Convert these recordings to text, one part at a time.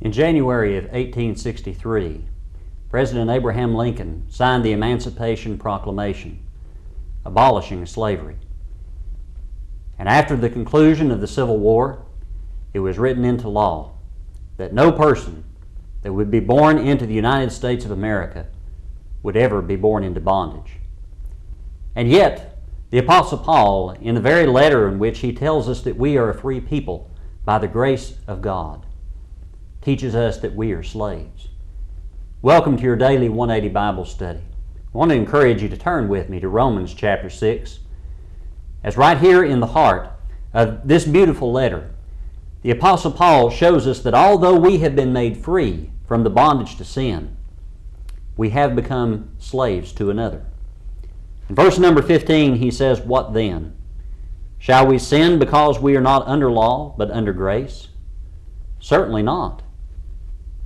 In January of 1863, President Abraham Lincoln signed the Emancipation Proclamation, abolishing slavery. And after the conclusion of the Civil War, it was written into law that no person that would be born into the United States of America would ever be born into bondage. And yet, the Apostle Paul, in the very letter in which he tells us that we are a free people by the grace of God, teaches us that we are slaves. Welcome to your daily 180 Bible study. I want to encourage you to turn with me to Romans chapter 6, as right here in the heart of this beautiful letter, the Apostle Paul shows us that although we have been made free from the bondage to sin, we have become slaves to another. In verse number 15, he says, "What then? Shall we sin because we are not under law, but under grace? Certainly not.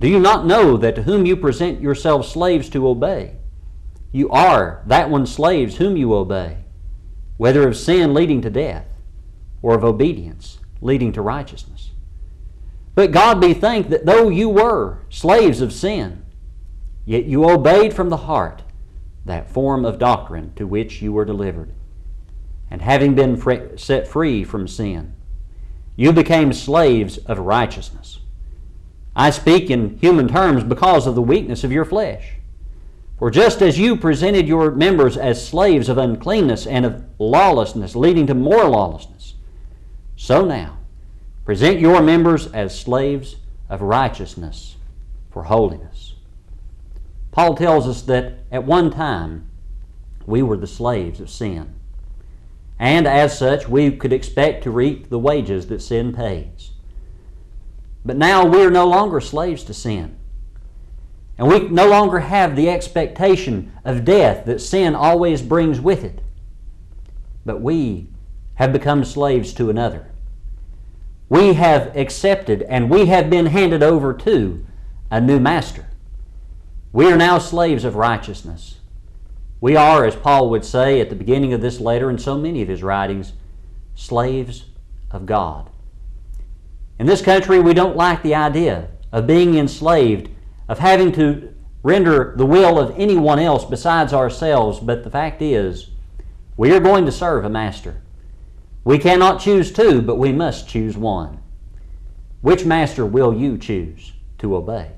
Do you not know that to whom you present yourselves slaves to obey, you are that one slaves whom you obey, whether of sin leading to death, or of obedience leading to righteousness? But God be thanked that though you were slaves of sin, yet you obeyed from the heart that form of doctrine to which you were delivered. And having been set free from sin, you became slaves of righteousness. I speak in human terms because of the weakness of your flesh. For just as you presented your members as slaves of uncleanness and of lawlessness, leading to more lawlessness, so now present your members as slaves of righteousness for holiness." Paul tells us that at one time we were the slaves of sin. And as such, we could expect to reap the wages that sin pays. But now we are no longer slaves to sin. And we no longer have the expectation of death that sin always brings with it. But we have become slaves to another. We have accepted and we have been handed over to a new master. We are now slaves of righteousness. We are, as Paul would say at the beginning of this letter and so many of his writings, slaves of God. In this country, we don't like the idea of being enslaved, of having to render the will of anyone else besides ourselves, but the fact is, we are going to serve a master. We cannot choose two, but we must choose one. Which master will you choose to obey?